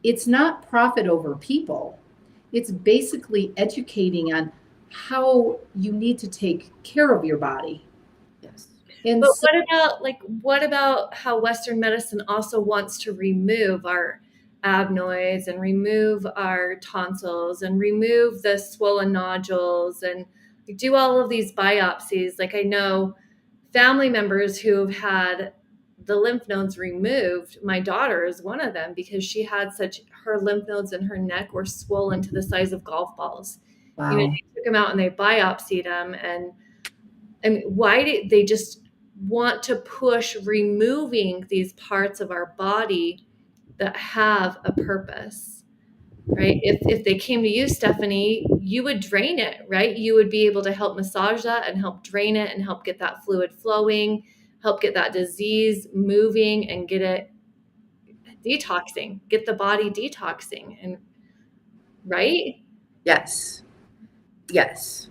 it's not profit over people. It's basically educating on how you need to take care of your body. Yes. And But so, what about how Western medicine also wants to remove our adenoids and remove our tonsils and remove the swollen nodules and do all of these biopsies? Like I know family members who have had the lymph nodes removed. My daughter is one of them because she had her lymph nodes in her neck were swollen to the size of golf balls. wow. They took them out and they biopsied them. And I mean, why did they just want to push removing these parts of our body that have a purpose, right? If they came to you, Stephanie, you would drain it, right? You would be able to help massage that and help drain it and help get that fluid flowing, help get that disease moving and get it detoxing, get the body detoxing. And right? Yes,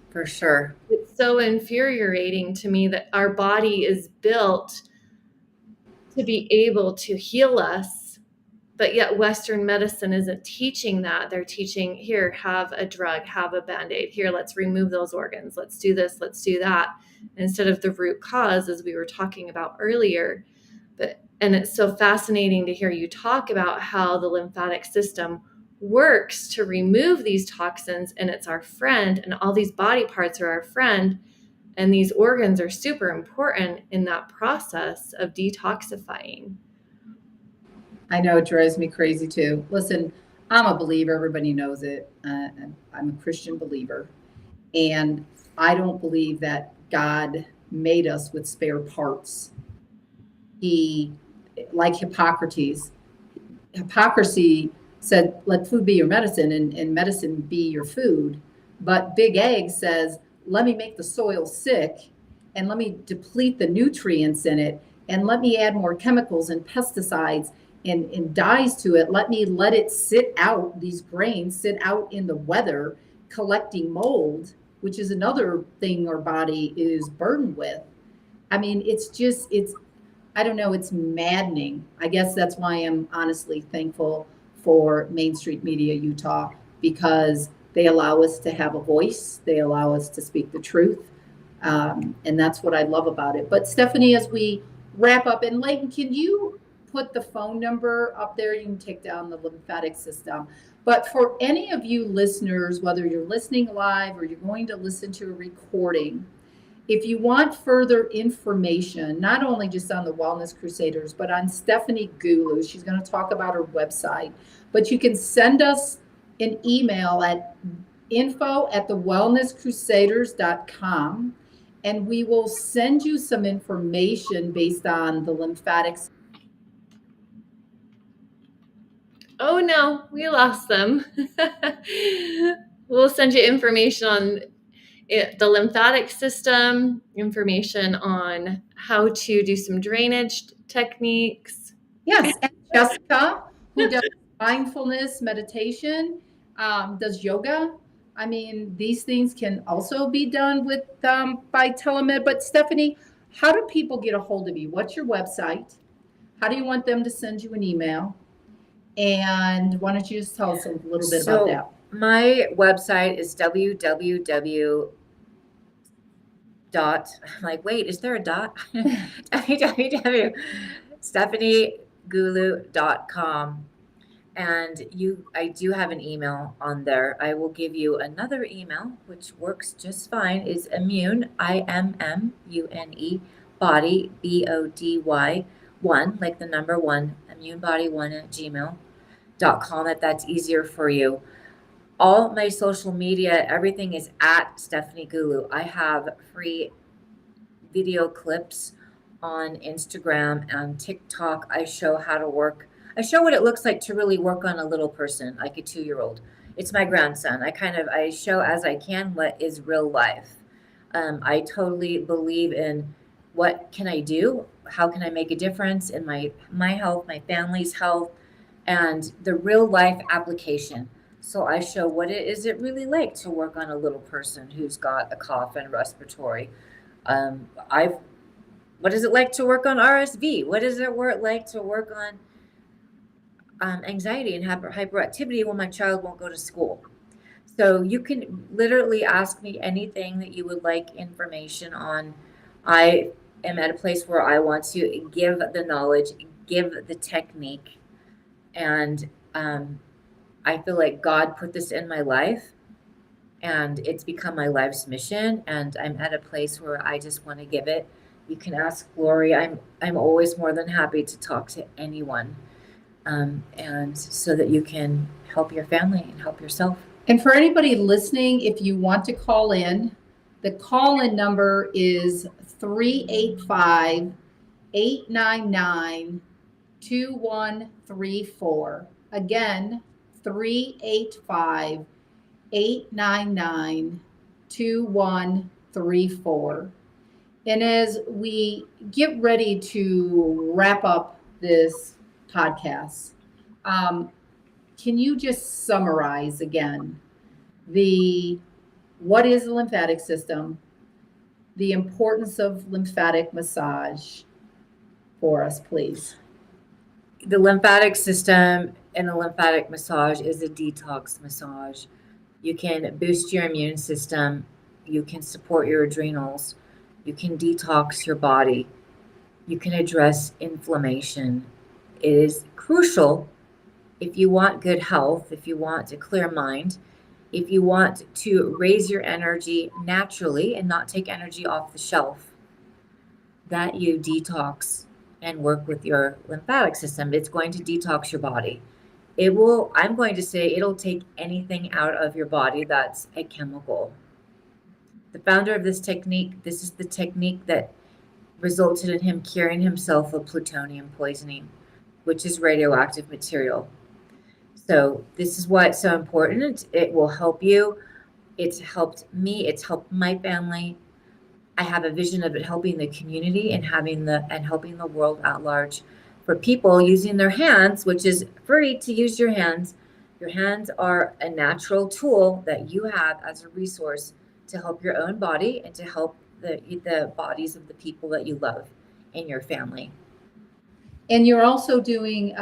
for sure. It's so infuriating to me that our body is built to be able to heal us, but yet Western medicine isn't teaching that. They're teaching, here, have a drug, have a Band-Aid. Here, let's remove those organs. Let's do this, let's do that. Instead of the root cause, as we were talking about earlier. And it's so fascinating to hear you talk about how the lymphatic system works to remove these toxins, and it's our friend, and all these body parts are our friend. And these organs are super important in that process of detoxifying. I know it drives me crazy too. Listen, I'm a believer. Everybody knows it. I'm a Christian believer. And I don't believe that God made us with spare parts. He, like Hippocrates said, let food be your medicine and medicine be your food. But Big Egg says, let me make the soil sick and let me deplete the nutrients in it and let me add more chemicals and pesticides and dyes to it. Let it sit out, these grains sit out in the weather, collecting mold, which is another thing our body is burdened with. I mean, I don't know, it's maddening. I guess that's why I'm honestly thankful for Main Street Media Utah, because They allow us to have a voice. They allow us to speak the truth. And that's what I love about it. But Stephanie, as we wrap up, and Leighton, can you put the phone number up there? You can take down the lymphatic system. But for any of you listeners, whether you're listening live or you're going to listen to a recording, if you want further information, not only just on the Wellness Crusaders, but on Stephanie Gulu, she's going to talk about her website, but you can send us an email at info@thewellnesscrusaders.com, and we will send you some information based on the lymphatics. Oh no, we lost them. We'll send you information on the lymphatic system, information on how to do some drainage techniques. Yes, and Jessica, who does mindfulness meditation, does yoga. I mean, these things can also be done with by telemed. But Stephanie, how do people get a hold of you? What's your website? How do you want them to send you an email? And why don't you just tell us a little bit about that? My website is www. I'm like, wait, is there a dot? www.stephaniegulu.com. And I do have an email on there. I will give you another email, which works just fine. Is immune, IMMUNE, body, BODY, 1, like the number 1, immunebody1@gmail.com, if that's easier for you. All my social media, everything is at Stephanie Gulu. I have free video clips on Instagram and TikTok. I show how to work. I show what it looks like to really work on a little person, like a 2-year-old. It's my grandson. I show as I can what is real life. I totally believe in what can I do? How can I make a difference in my health, my family's health, and the real life application. So I show what it is it really like to work on a little person who's got a cough and respiratory. What is it like to work on RSV? What is it like to work on anxiety and hyperactivity when my child won't go to school? So you can literally ask me anything that you would like information on. I am at a place where I want to give the knowledge, give the technique, and I feel like God put this in my life and it's become my life's mission, and I'm at a place where I just want to give it. You can ask Lori. I'm always more than happy to talk to anyone, and so that you can help your family and help yourself. And for anybody listening, if you want to call in, the call-in number is 385-899-2134. Again, 385-899-2134. And as we get ready to wrap up this podcast, can you just summarize again what is the lymphatic system, the importance of lymphatic massage for us, please? The lymphatic system and the lymphatic massage is a detox massage. You can boost your immune system. You can support your adrenals. You can detox your body. You can address inflammation. It is crucial if you want good health, if you want a clear mind, if you want to raise your energy naturally and not take energy off the shelf, that you detox and work with your lymphatic system. It's going to detox your body. I'm going to say it'll take anything out of your body that's a chemical. The founder of this technique, this is the technique that resulted in him curing himself of plutonium poisoning, which is radioactive material. So this is why it's so important. It will help you. It's helped me. It's helped my family. I have a vision of it helping the community and helping the world at large. For people using their hands, which is free to use your hands. Your hands are a natural tool that you have as a resource to help your own body and to help the bodies of the people that you love in your family. And you're also doing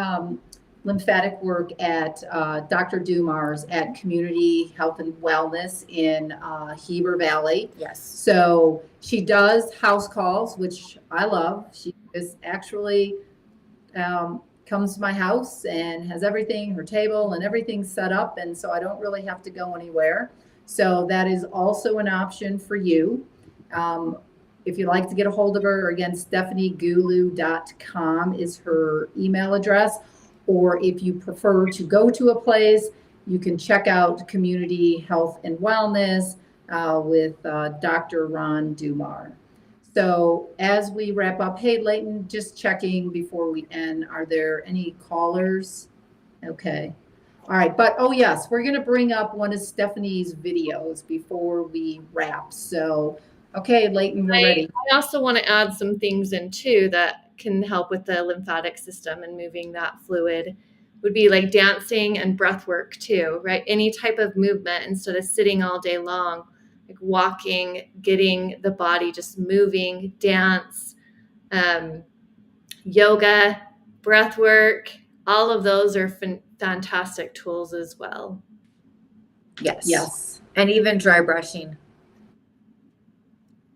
lymphatic work at Dr. Dumar's at Community Health and Wellness in Heber Valley. Yes. So she does house calls, which I love. She is actually comes to my house and has everything, her table and everything set up. And so I don't really have to go anywhere. So that is also an option for you. If you'd like to get a hold of her, again, stephaniegulu.com is her email address. Or if you prefer to go to a place, you can check out Community Health and Wellness with Dr. Ron Dumar. So as we wrap up, hey, Leighton, just checking before we end, are there any callers? Okay. All right. But, oh, yes, we're going to bring up one of Stephanie's videos before we wrap. So, okay, Leighton, we're ready. I also want to add some things in too that can help with the lymphatic system and moving that fluid. Would be like dancing and breath work too, right? Any type of movement instead of sitting all day long, like walking, getting the body just moving, dance, yoga, breath work. All of those are fantastic tools as well. Yes. Yes. And even dry brushing.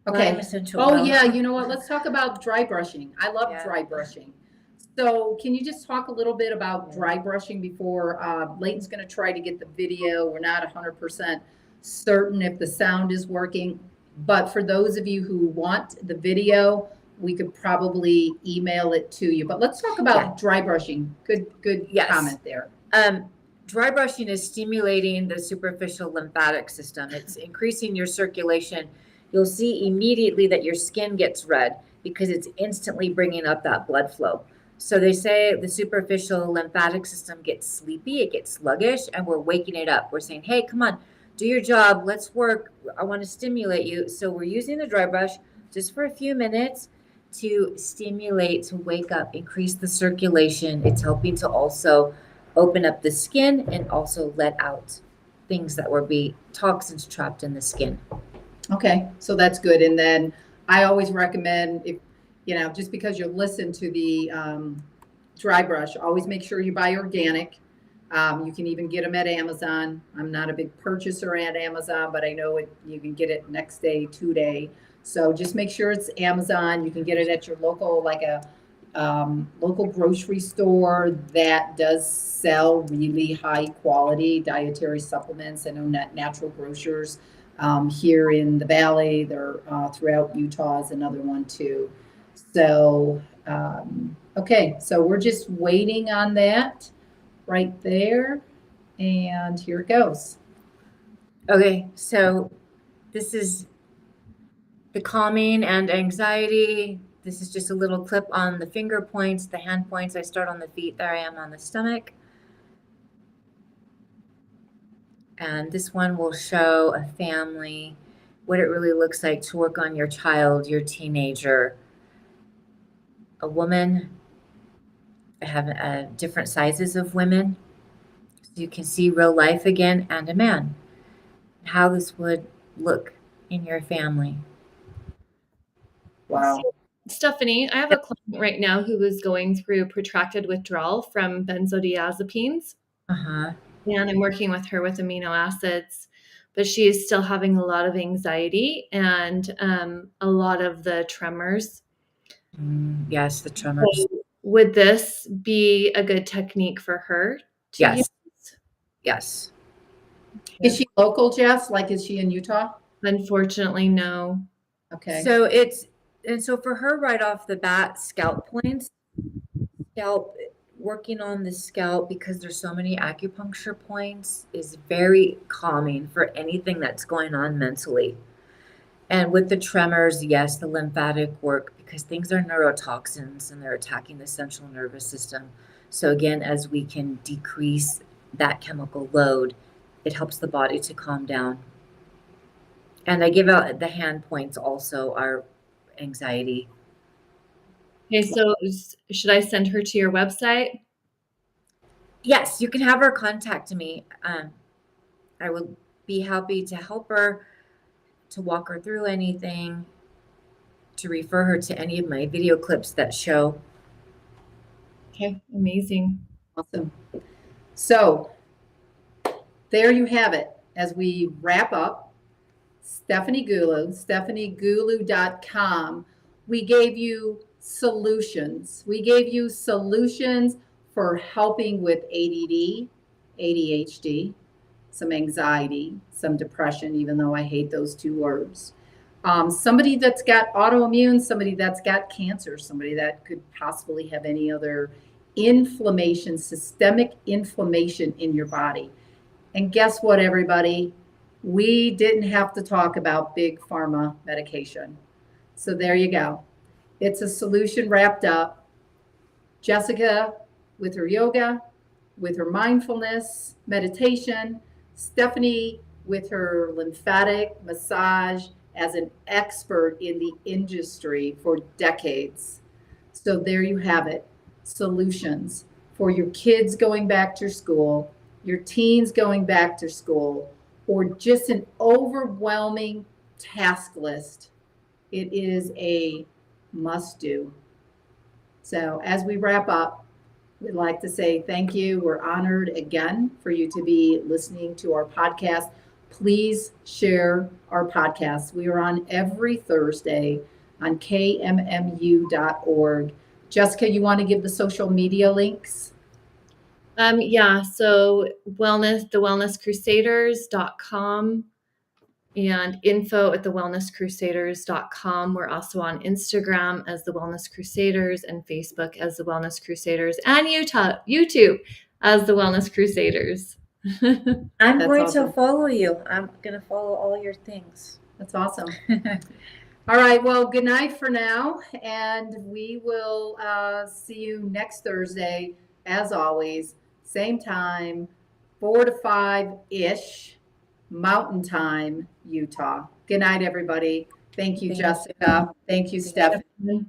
Okay. Oh, yeah. You know what? Let's talk about dry brushing. I love dry brushing. So can you just talk a little bit about dry brushing before Leighton's going to try to get the video. We're not 100% certain if the sound is working, but for those of you who want the video, we could probably email it to you. But let's talk about dry brushing. Good comment there. Dry brushing is stimulating the superficial lymphatic system. It's increasing your circulation. You'll see immediately that your skin gets red because it's instantly bringing up that blood flow. So they say the superficial lymphatic system gets sleepy, it gets sluggish, and we're waking it up. We're saying, hey, come on, do your job. Let's work. I want to stimulate you. So we're using the dry brush just for a few minutes to stimulate, to wake up, increase the circulation. It's helping to also open up the skin and also let out things that were toxins trapped in the skin. Okay, so that's good. And then I always recommend, if just because you listen to the dry brush, always make sure you buy organic. You can even get them at Amazon. I'm not a big purchaser at Amazon, but I know you can get it next day, 2-day. So just make sure it's Amazon. You can get it at your local, like a local grocery store that does sell really high quality dietary supplements. I know Natural Grocers here in the Valley. They're throughout Utah is another one too. So, okay, so we're just waiting on that right there. And here it goes. Okay, so this is the calming and anxiety. This is just a little clip on the finger points, the hand points. I start on the feet. There I am on the stomach. And this one will show a family, what it really looks like to work on your child, your teenager, a woman. I have different sizes of women. So you can see real life again, and a man. How this would look in your family. Wow. So, Stephanie, I have a client right now who is going through protracted withdrawal from benzodiazepines. Uh-huh. And I'm working with her with amino acids, but she is still having a lot of anxiety and a lot of the tremors. Yes, the tremors. So would this be a good technique for her to use? Yes. Is she local, Jess? Like, is she in Utah? Unfortunately, no. Okay. So for her right off the bat, scalp points, working on the scalp because there's so many acupuncture points is very calming for anything that's going on mentally. And with the tremors, yes, the lymphatic work, because things are neurotoxins and they're attacking the central nervous system. So again, as we can decrease that chemical load, it helps the body to calm down. And I give out the hand points also are anxiety. Okay, so should I send her to your website? Yes, you can have her contact me. I would be happy to help her, to walk her through anything, to refer her to any of my video clips that show. Okay, amazing. Awesome. So there you have it. As we wrap up, Stephanie Gulu, stephaniegulu.com, we gave you solutions. We gave you solutions for helping with ADD, ADHD, some anxiety, some depression, even though I hate those two words. Somebody that's got autoimmune, somebody that's got cancer, somebody that could possibly have any other inflammation, systemic inflammation in your body. And guess what, everybody? We didn't have to talk about big pharma medication. So there you go. It's a solution wrapped up. Jessica with her yoga, with her mindfulness, meditation. Stephanie with her lymphatic massage as an expert in the industry for decades. So there you have it. Solutions for your kids going back to school, your teens going back to school, or just an overwhelming task list. It is a must do. So as we wrap up, we'd like to say thank you. We're honored again for you to be listening to our podcast. Please share our podcast. We are on every Thursday on KMMU.org. Jessica, you want to give the social media links? Yeah, so thewellnesscrusaders.com and info@thewellnesscrusaders.com. We're also on Instagram as The Wellness Crusaders and Facebook as The Wellness Crusaders and YouTube as The Wellness Crusaders. I'm That's going awesome. to follow you. I'm going to follow all your things. That's awesome. All right. Well, good night for now. And we will see you next Thursday, as always, same time, 4 to 5-ish, Mountain Time, Utah. Good night, everybody. Thank you, Jessica. Thank you, Stephanie.